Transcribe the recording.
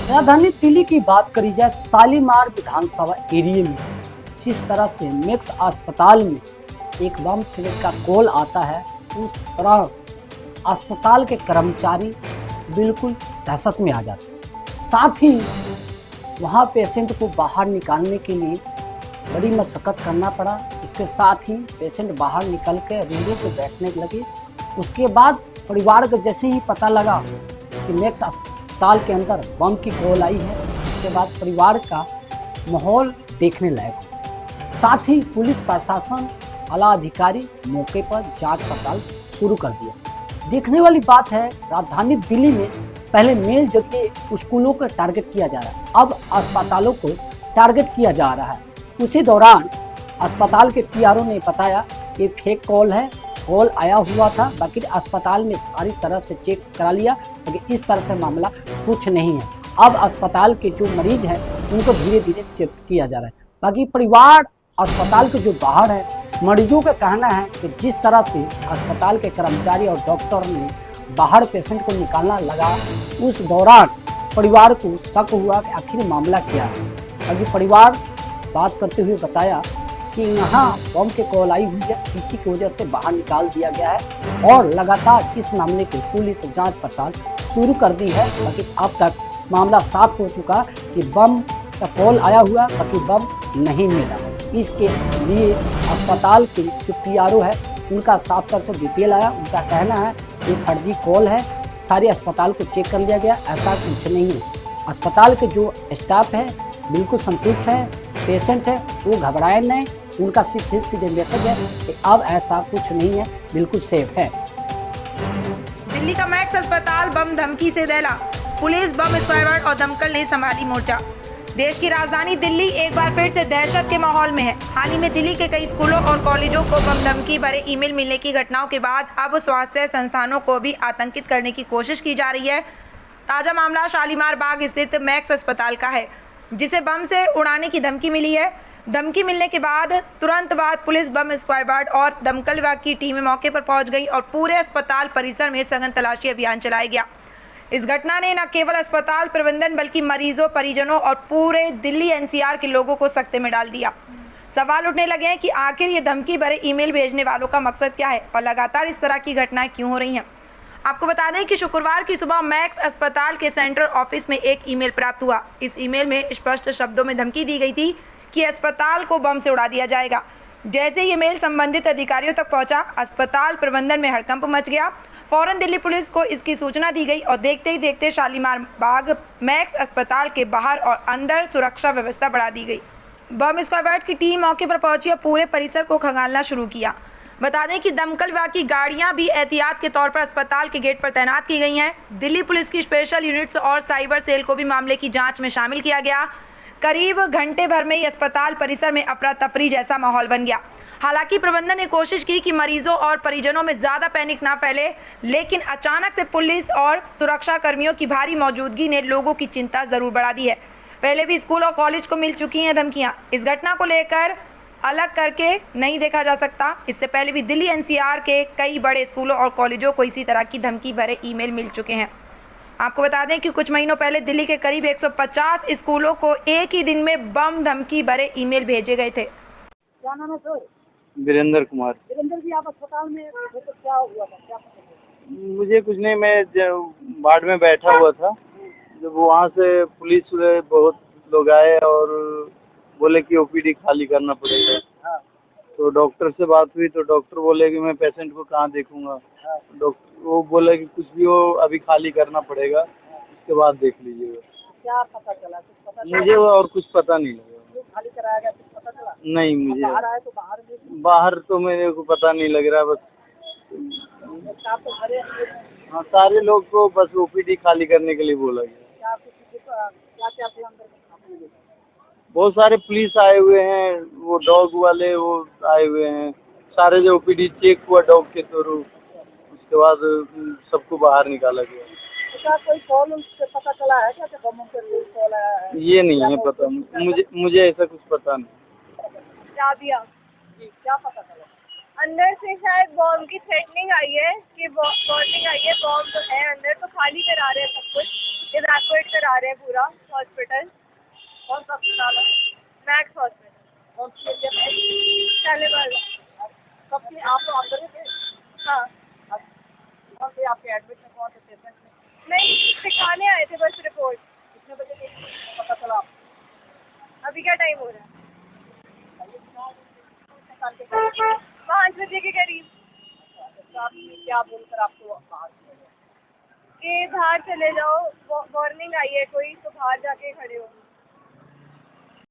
राजधानी दिल्ली की बात करी जाए, शालीमार विधानसभा एरिया में जिस तरह से मैक्स अस्पताल में एक बम थ्रेट का कॉल आता है, उस तरह अस्पताल के कर्मचारी बिल्कुल दहशत में आ जाते हैं। साथ ही वहां पेशेंट को बाहर निकालने के लिए बड़ी मशक्कत करना पड़ा। इसके साथ ही पेशेंट बाहर निकल के रूमों पे बैठने लगे। उसके बाद परिवार को जैसे ही पता लगा कि मैक्स अस्पताल के अंदर बम की कॉल आई है, उसके बाद परिवार का माहौल देखने लायक हो। साथ ही पुलिस प्रशासन, आला अधिकारी मौके पर जांच पड़ताल शुरू कर दिया। देखने वाली बात है, राजधानी दिल्ली में पहले मेल जरिए स्कूलों को टारगेट किया जा रहा है, अब अस्पतालों को टारगेट किया जा रहा है। उसी दौरान अस्पताल के पीआरओ ने बताया कि फेक कॉल है, कॉल आया हुआ था, बाकी अस्पताल में सारी तरफ से चेक करा लिया, लेकिन इस तरह से मामला कुछ नहीं है। अब अस्पताल के जो मरीज हैं उनको धीरे धीरे शिफ्ट किया जा रहा है। बाकी परिवार अस्पताल के जो बाहर है, मरीजों का कहना है कि जिस तरह से अस्पताल के कर्मचारी और डॉक्टर ने बाहर पेशेंट को निकालना लगा, उस दौरान परिवार को शक हुआ कि आखिर मामला क्या है। बाकी परिवार बात करते हुए बताया कि यहाँ बम के कॉल आई हुई है, इसी की वजह से बाहर निकाल दिया गया है और लगातार इस मामले की पुलिस जांच पड़ताल शुरू कर दी है। बाकी अब तक मामला साफ हो चुका कि बम का कॉल आया हुआ, बाकी बम नहीं मिला। इसके लिए अस्पताल के जो पीआरओ है उनका साफ तौर से डिटेल आया। उनका कहना है कि फर्जी कॉल है, सारे अस्पताल को चेक कर लिया गया, ऐसा कुछ नहीं है। अस्पताल के जो स्टाफ है बिल्कुल संतुष्ट है, पेशेंट है वो घबराए नहीं। उनका सीधे मैसेज है कि अब ऐसा कुछ नहीं है, बिल्कुल सेफ है। दिल्ली का मैक्स अस्पताल बम धमकी से दहला, पुलिस, बम स्क्वाड और दमकल ने संभाली मोर्चा। देश की राजधानी दिल्ली एक बार फिर से दहशत के माहौल में है। हाल ही में दिल्ली के कई स्कूलों और कॉलेजों को बम धमकी भरे ईमेल मिलने की घटनाओं के बाद अब स्वास्थ्य संस्थानों को भी आतंकित करने की कोशिश की जा रही है। ताजा मामला शालीमार बाग स्थित मैक्स अस्पताल का है, जिसे बम से उड़ाने की धमकी मिली है। धमकी मिलने के बाद तुरंत बाद पुलिस, बम स्क्वाड और दमकल विभाग की टीमें मौके पर पहुंच गई और पूरे अस्पताल परिसर में सघन तलाशी अभियान चलाया गया। इस घटना ने न केवल अस्पताल प्रबंधन बल्कि मरीजों, परिजनों और पूरे दिल्ली एनसीआर के लोगों को सख्ते में डाल दिया। सवाल उठने लगे हैं कि आखिर ये धमकी भरे ईमेल भेजने वालों का मकसद क्या है और लगातार इस तरह की घटनाएं क्यों हो रही हैं। आपको बता दें कि शुक्रवार की सुबह मैक्स अस्पताल के सेंट्रल ऑफिस में एक ईमेल प्राप्त हुआ। इस ईमेल में स्पष्ट शब्दों में धमकी दी गई थी कि अस्पताल को बम से उड़ा दिया जाएगा। जैसे ये मेल संबंधित अधिकारियों तक पहुंचा, अस्पताल प्रबंधन में हड़कंप मच गया। फौरन दिल्ली पुलिस को इसकी सूचना दी गई और देखते ही देखते शालीमार बाग मैक्स अस्पताल के बाहर और अंदर सुरक्षा व्यवस्था बढ़ा दी गई। बम स्क्वाड की टीम मौके पर पहुंची और पूरे परिसर को खंगालना शुरू किया। बता दें कि दमकल विभाग की गाड़ियां भी एहतियात के तौर पर अस्पताल के गेट पर तैनात की गई हैं। दिल्ली पुलिस की स्पेशल यूनिट्स और साइबर सेल को भी मामले की जांच में शामिल किया गया। करीब घंटे भर में ही अस्पताल परिसर में अफरा तफरी जैसा माहौल बन गया। हालांकि प्रबंधन ने कोशिश की कि मरीजों और परिजनों में ज़्यादा पैनिक ना फैले, लेकिन अचानक से पुलिस और सुरक्षा कर्मियों की भारी मौजूदगी ने लोगों की चिंता ज़रूर बढ़ा दी है। पहले भी स्कूल और कॉलेज को मिल चुकी हैं धमकियां। इस घटना को लेकर अलग करके नहीं देखा जा सकता। इससे पहले भी दिल्ली एनसीआर के कई बड़े स्कूलों और कॉलेजों को इसी तरह की धमकी भरे ईमेल मिल चुके हैं। आपको बता दें कि कुछ महीनों पहले दिल्ली के करीब 150 स्कूलों को एक ही दिन में बम धमकी भरे ईमेल भेजे गए थे। क्या नाम है सर? वीरेंद्र कुमार। वीरेंद्र जी, आप अस्पताल में थे तो क्या हुआ था, क्या पता चला? मुझे कुछ नहीं, मैं वार्ड में बैठा हुआ था, जब वहाँ से पुलिस बहुत लोग आए और बोले कि ओपीडी खाली करना पड़ेगा। हाँ। तो डॉक्टर से बात हुई तो डॉक्टर बोले कि मैं पेशेंट को कहाँ देखूंगा। हाँ। डॉक्टर वो बोले कि कुछ भी हो अभी खाली करना पड़ेगा, उसके बाद देख लीजिएगा। क्या पता चला? कुछ पता चला? मुझे और कुछ पता नहीं लगा। क्यों खाली कराया गया, कुछ पता चला? नहीं, मुझे बाहर आए तो बाहर तो मेरे को पता नहीं लग रहा। बस आप तो भरे हाँ, सारे लोग को बस ओपीडी खाली करने के लिए बोला गया। क्या अंदर बहुत सारे पुलिस आए हुए हैं, वो डॉग वाले वो आए हुए हैं, सारे जो ओपीडी चेक हुआ डॉग के थ्रू, उसके बाद सबको बाहर निकाला गया। क्या कोई कॉल से पता चला है क्या? बमों से कोई कॉल आया है? ये नहीं है पता, मुझे ऐसा कुछ पता नहीं। क्या दिया जी, क्या पता चला? अंदर से शायद बॉम्ब की थ्रेटनिंग आई है कि वार्निंग आई है, बॉम्ब तो है अंदर, तो खाली करा रहे हैं सब कुछ, इवैक्यूएट करा रहे हैं पूरा हॉस्पिटल। कौन सा अस्पताल है? मैक्स हॉस्पिटल कौन सी एरिया में? शालीमार। कब से आप लोग अंदर थे? हाँ कौन से आपके एडमिट में, कौन से पेशेंट में? नहीं, दिखाने आए थे बस रिपोर्ट। कितने बजे के पता चला आपको? अभी क्या टाइम हो रहा है? 5 5 बजे के करीब। क्या बोलकर आपको बाहर किया गया? कि बाहर चले जाओ, वार्निंग आई है कोई, तो बाहर जाके खड़े हो।